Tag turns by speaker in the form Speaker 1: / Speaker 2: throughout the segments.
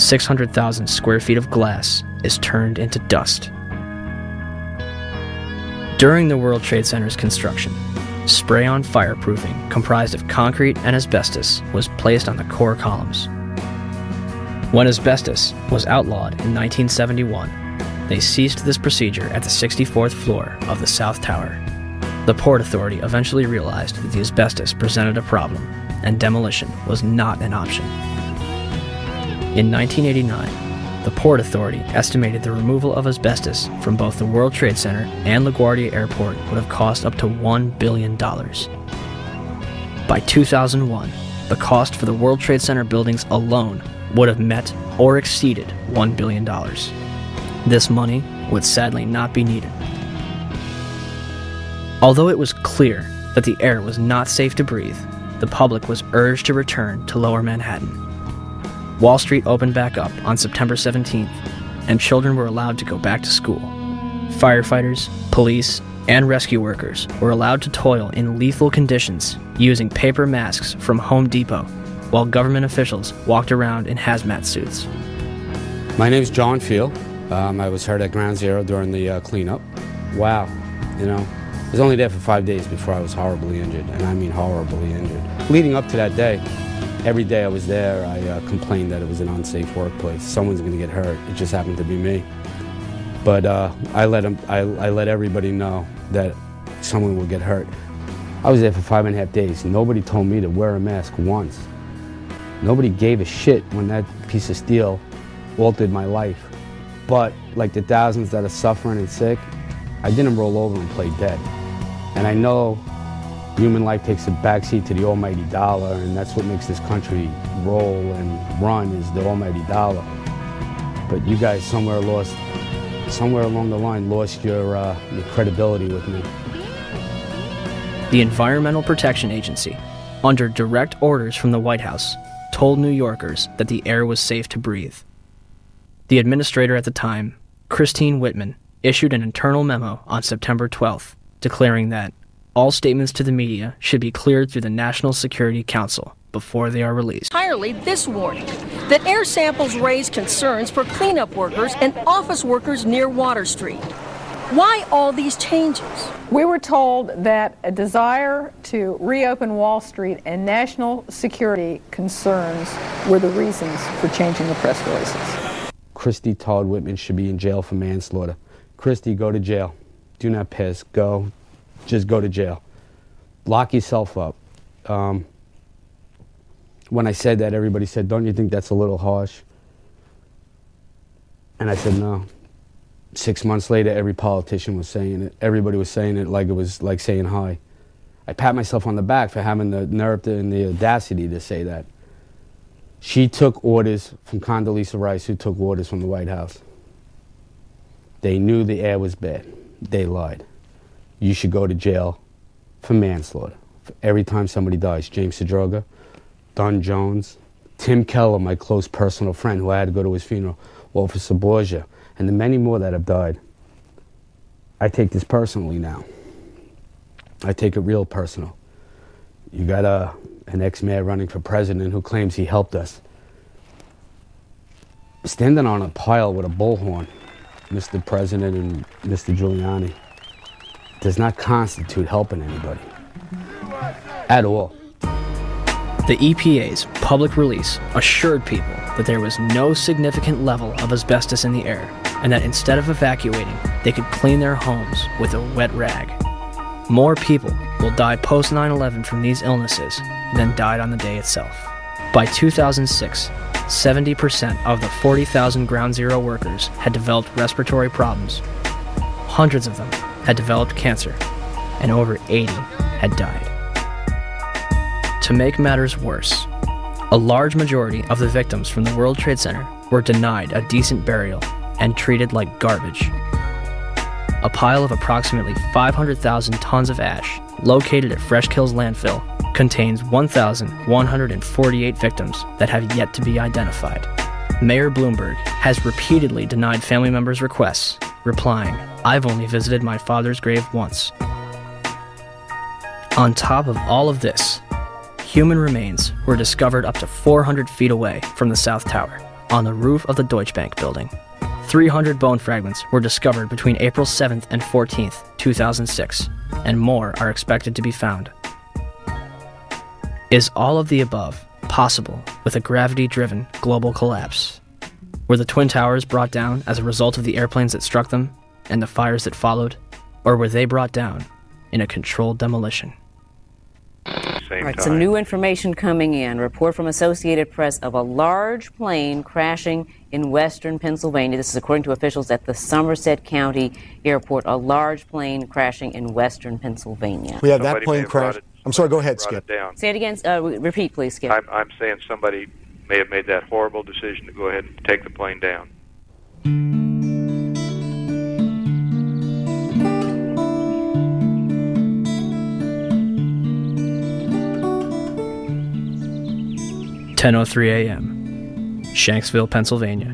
Speaker 1: 600,000 square feet of glass is turned into dust. During the World Trade Center's construction, spray-on fireproofing comprised of concrete and asbestos was placed on the core columns. When asbestos was outlawed in 1971, they ceased this procedure at the 64th floor of the South Tower. The Port Authority eventually realized that the asbestos presented a problem, and demolition was not an option. In 1989, the Port Authority estimated the removal of asbestos from both the World Trade Center and LaGuardia Airport would have cost up to $1 billion. By 2001, the cost for the World Trade Center buildings alone would have met or exceeded $1 billion. This money would sadly not be needed. Although it was clear that the air was not safe to breathe, the public was urged to return to Lower Manhattan. Wall Street opened back up on September 17th, and children were allowed to go back to school. Firefighters, police, and rescue workers were allowed to toil in lethal conditions using paper masks from Home Depot, while government officials walked around in hazmat suits.
Speaker 2: My name's John Field. I was hurt at Ground Zero during the cleanup. Wow, I was only there for 5 days before I was horribly injured, and I mean horribly injured. Leading up to that day, every day I was there, I complained that it was an unsafe workplace. Someone's going to get hurt. It just happened to be me. But I let everybody know that someone would get hurt. I was there for 5.5 days. Nobody told me to wear a mask once. Nobody gave a shit when that piece of steel altered my life. But like the thousands that are suffering and sick, I didn't roll over and play dead. And I know human life takes a backseat to the almighty dollar, and that's what makes this country roll and run, is the almighty dollar. But you guys somewhere along the line lost your credibility with me.
Speaker 1: The Environmental Protection Agency, under direct orders from the White House, told New Yorkers that the air was safe to breathe. The administrator at the time, Christine Whitman, issued an internal memo on September 12th, declaring that all statements to the media should be cleared through the National Security Council before they are released.
Speaker 3: Entirely this warning, that air samples raise concerns for cleanup workers and office workers near Water Street. Why all these changes?
Speaker 4: We were told that a desire to reopen Wall Street and national security concerns were the reasons for changing the press releases.
Speaker 2: Christy Todd Whitman should be in jail for manslaughter. Christy, go to jail. Do not piss. Go. Just go to jail. Lock yourself up. When I said that, everybody said, "Don't you think that's a little harsh?" And I said, no. 6 months later, every politician was saying it. Everybody was saying it like it was like saying hi. I pat myself on the back for having the nerve and the audacity to say that. She took orders from Condoleezza Rice, who took orders from the White House. They knew the air was bad. They lied. You should go to jail for manslaughter. For every time somebody dies. James Sedroga, Don Jones, Tim Keller, my close personal friend who I had to go to his funeral, Officer Borgia, and the many more that have died. I take this personally now. I take it real personal. You got an ex-mayor running for president who claims he helped us. Standing on a pile with a bullhorn, Mr. President and Mr. Giuliani, does not constitute helping anybody. At all.
Speaker 1: The EPA's public release assured people that there was no significant level of asbestos in the air, and that instead of evacuating, they could clean their homes with a wet rag. More people will die post 9/11 from these illnesses than died on the day itself. By 2006, 70% of the 40,000 Ground Zero workers had developed respiratory problems. Hundreds of them had developed cancer, and over 80 had died. To make matters worse, a large majority of the victims from the World Trade Center were denied a decent burial and treated like garbage. A pile of approximately 500,000 tons of ash located at Fresh Kills landfill contains 1,148 victims that have yet to be identified. Mayor Bloomberg has repeatedly denied family members' requests, replying, "I've only visited my father's grave once." On top of all of this, human remains were discovered up to 400 feet away from the South Tower. on the roof of the Deutsche Bank building. 300 bone fragments were discovered between April 7th and 14th, 2006, and more are expected to be found. Is all of the above possible with a gravity-driven global collapse? Were the Twin Towers brought down as a result of the airplanes that struck them and the fires that followed, or were they brought down in a controlled demolition?
Speaker 5: All right, some new information coming in. Report from Associated Press of a large plane crashing in western Pennsylvania. This is according to officials at the Somerset County Airport. A large plane crashing in western Pennsylvania.
Speaker 6: We have that plane crash. I'm sorry, go ahead, Skip.
Speaker 5: Say it again. Repeat, please, Skip.
Speaker 7: I'm saying somebody may have made that horrible decision to go ahead and take the plane down.
Speaker 1: (10:03 a.m. Shanksville, Pennsylvania.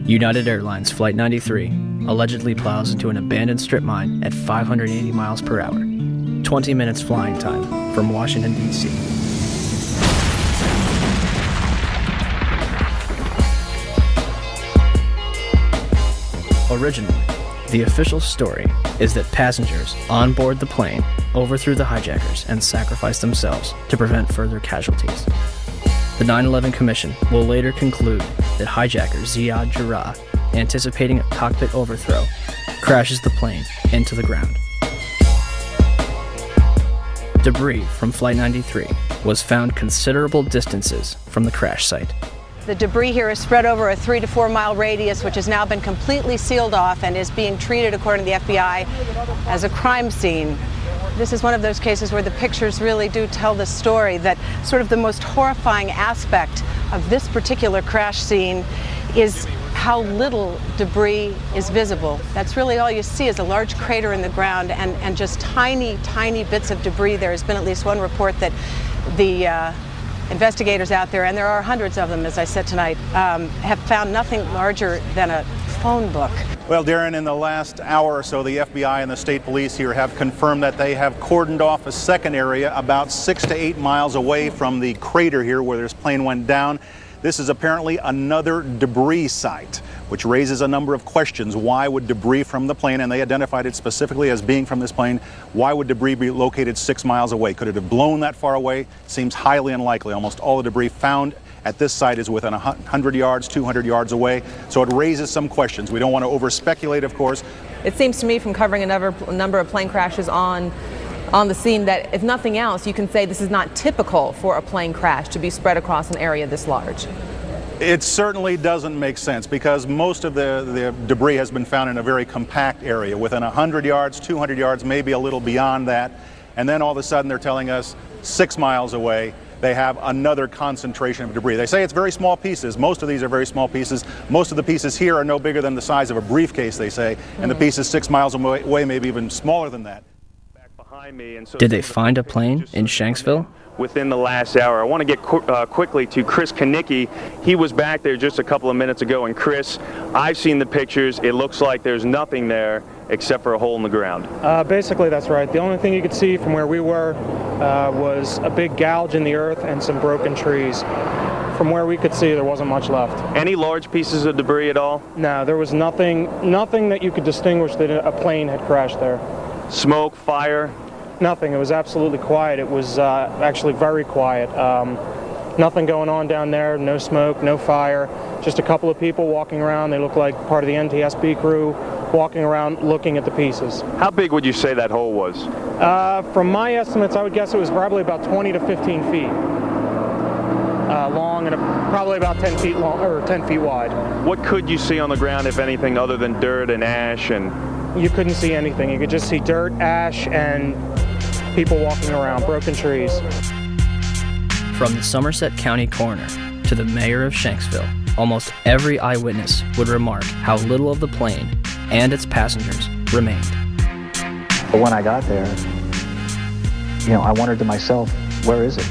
Speaker 1: United Airlines Flight 93 allegedly plows into an abandoned strip mine at 580 miles per hour. 20 minutes flying time from Washington, D.C. Originally, the official story is that passengers on board the plane overthrew the hijackers and sacrificed themselves to prevent further casualties. The 9/11 Commission will later conclude that hijacker Ziad Jarrah, anticipating a cockpit overthrow, crashes the plane into the ground. Debris from Flight 93 was found considerable distances from the crash site.
Speaker 8: The debris here is spread over a 3 to 4 mile radius, which has now been completely sealed off and is being treated, according to the FBI, as a crime scene. This is one of those cases where the pictures really do tell the story, that sort of the most horrifying aspect of this particular crash scene is how little debris is visible. That's really all you see, is a large crater in the ground and just tiny, tiny bits of debris. There has been at least one report that the investigators out there, and there are hundreds of them, as I said tonight, have found nothing larger than a phone book.
Speaker 9: Well, Darren, in the last hour or so, the FBI and the state police here have confirmed that they have cordoned off a second area about 6 to 8 miles away from the crater here where this plane went down. This is apparently another debris site, which raises a number of questions. Why would debris from the plane, and they identified it specifically as being from this plane, why would debris be located 6 miles away? Could it have blown that far away? Seems highly unlikely. Almost all the debris found at this site is within 100 yards, 200 yards away. So it raises some questions. We don't want to over-speculate, of course.
Speaker 10: It seems to me, from covering a number of plane crashes on the scene, that if nothing else, you can say this is not typical for a plane crash to be spread across an area this large.
Speaker 9: It certainly doesn't make sense, because most of the debris has been found in a very compact area, within 100 yards, 200 yards, maybe a little beyond that. And then all of a sudden they're telling us 6 miles away they have another concentration of debris. They say it's very small pieces. Most of these are very small pieces. Most of the pieces here are no bigger than the size of a briefcase, they say, and the pieces 6 miles away, maybe even smaller than that.
Speaker 1: Did they find a plane in Shanksville?
Speaker 11: Within the last hour. I want to get quickly to Chris Kanicki. He was back there just a couple of minutes ago, and Chris, I've seen the pictures. It looks like there's nothing there except for a hole in the ground.
Speaker 12: Basically, that's right. The only thing you could see from where we were was a big gouge in the earth and some broken trees. From where we could see, there wasn't much left.
Speaker 11: Any large pieces of debris at all?
Speaker 12: No, there was nothing that you could distinguish that a plane had crashed there.
Speaker 11: Smoke, fire?
Speaker 12: Nothing. It was absolutely quiet. It was actually very quiet. Nothing going on down there, no smoke, no fire, just a couple of people walking around. They look like part of the NTSB crew walking around looking at the pieces.
Speaker 11: How big would you say that hole was?
Speaker 12: From my estimates, I would guess it was probably about 20 to 15 feet long, and probably about 10 feet long, or 10 feet wide.
Speaker 11: What could you see on the ground, if anything, other than dirt and ash? And
Speaker 12: you couldn't see anything. You could just see dirt, ash, and people walking around, broken trees.
Speaker 1: From the Somerset County coroner to the mayor of Shanksville, almost every eyewitness would remark how little of the plane and its passengers remained.
Speaker 13: But when I got there, I wondered to myself, where is it?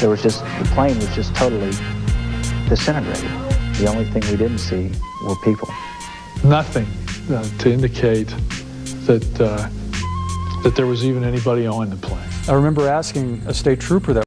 Speaker 13: There was just, the plane was just totally disintegrated. The only thing we didn't see were people.
Speaker 14: Nothing to indicate that that there was even anybody on the plane.
Speaker 15: I remember asking a state trooper that